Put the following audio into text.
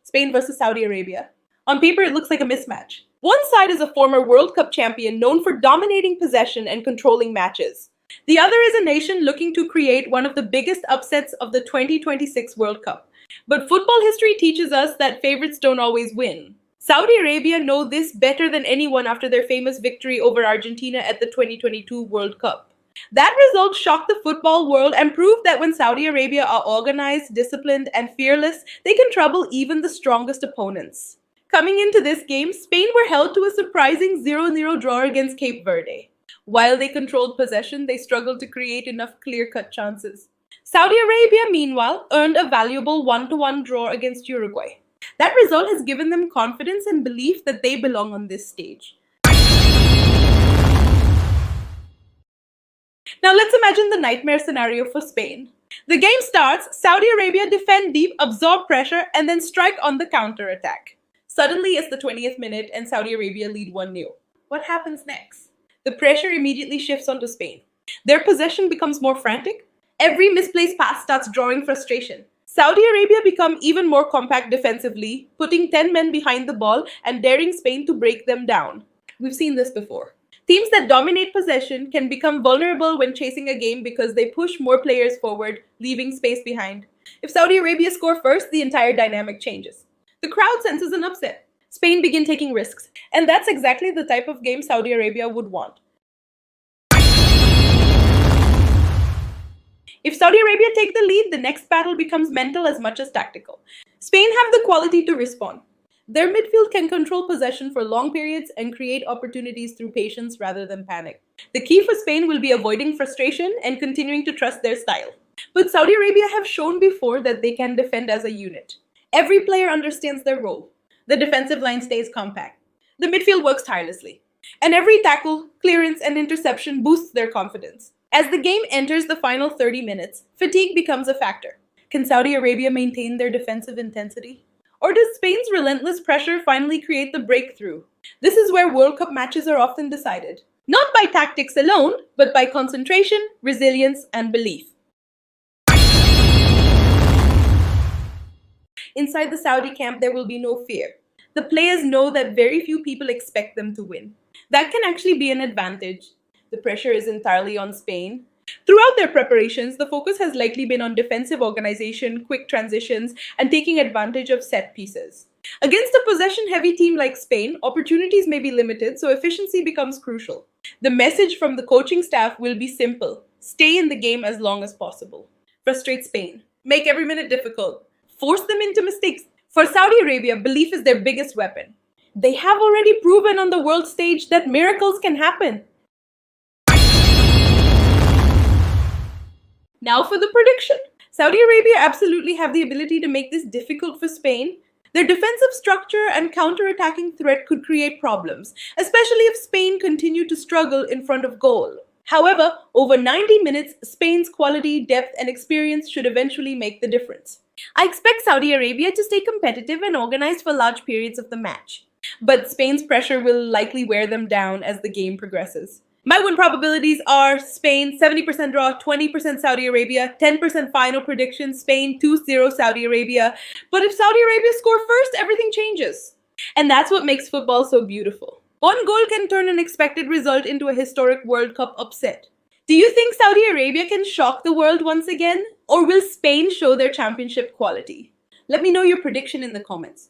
Spain versus Saudi Arabia. On paper, it looks like a mismatch. One side is a former World Cup champion known for dominating possession and controlling matches. The other is a nation looking to create one of the biggest upsets of the 2026 World Cup. But football history teaches us that favorites don't always win. Saudi Arabia know this better than anyone after their famous victory over Argentina at the 2022 World Cup. That result shocked the football world and proved that when Saudi Arabia are organized, disciplined, and fearless, they can trouble even the strongest opponents. Coming into this game, Spain were held to a surprising 0-0 draw against Cape Verde. While they controlled possession, they struggled to create enough clear-cut chances. Saudi Arabia, meanwhile, earned a valuable 1-1 draw against Uruguay. That result has given them confidence and belief that they belong on this stage. Now let's imagine the nightmare scenario for Spain. The game starts, Saudi Arabia defend deep, absorb pressure, and then strike on the counter-attack. Suddenly, it's the 20th minute and Saudi Arabia lead 1-0. What happens next? The pressure immediately shifts onto Spain. Their possession becomes more frantic. Every misplaced pass starts drawing frustration. Saudi Arabia become even more compact defensively, putting 10 men behind the ball and daring Spain to break them down. We've seen this before. Teams that dominate possession can become vulnerable when chasing a game because they push more players forward, leaving space behind. If Saudi Arabia score first, the entire dynamic changes. The crowd senses an upset. Spain begin taking risks. And that's exactly the type of game Saudi Arabia would want. If Saudi Arabia take the lead, the next battle becomes mental as much as tactical. Spain have the quality to respond. Their midfield can control possession for long periods and create opportunities through patience rather than panic. The key for Spain will be avoiding frustration and continuing to trust their style. But Saudi Arabia have shown before that they can defend as a unit. Every player understands their role. The defensive line stays compact. The midfield works tirelessly. And every tackle, clearance, and interception boosts their confidence. As the game enters the final 30 minutes, fatigue becomes a factor. Can Saudi Arabia maintain their defensive intensity? Or does Spain's relentless pressure finally create the breakthrough? This is where World Cup matches are often decided. Not by tactics alone, but by concentration, resilience, and belief. Inside the Saudi camp, there will be no fear. The players know that very few people expect them to win. That can actually be an advantage. The pressure is entirely on Spain. Throughout their preparations, the focus has likely been on defensive organization, quick transitions, and taking advantage of set pieces. Against a possession-heavy team like Spain, opportunities may be limited, so efficiency becomes crucial. The message from the coaching staff will be simple. Stay in the game as long as possible. Frustrate Spain. Make every minute difficult. Force them into mistakes. For Saudi Arabia, belief is their biggest weapon. They have already proven on the world stage that miracles can happen. Now for the prediction. Saudi Arabia absolutely have the ability to make this difficult for Spain. Their defensive structure and counter-attacking threat could create problems, especially if Spain continue to struggle in front of goal. However, over 90 minutes, Spain's quality, depth, and experience should eventually make the difference. I expect Saudi Arabia to stay competitive and organized for large periods of the match. But Spain's pressure will likely wear them down as the game progresses. My win probabilities are Spain 70% draw, 20% Saudi Arabia, 10% final prediction, Spain 2-0 Saudi Arabia. But if Saudi Arabia score first, everything changes. And that's what makes football so beautiful. One goal can turn an expected result into a historic World Cup upset. Do you think Saudi Arabia can shock the world once again? Or will Spain show their championship quality? Let me know your prediction in the comments.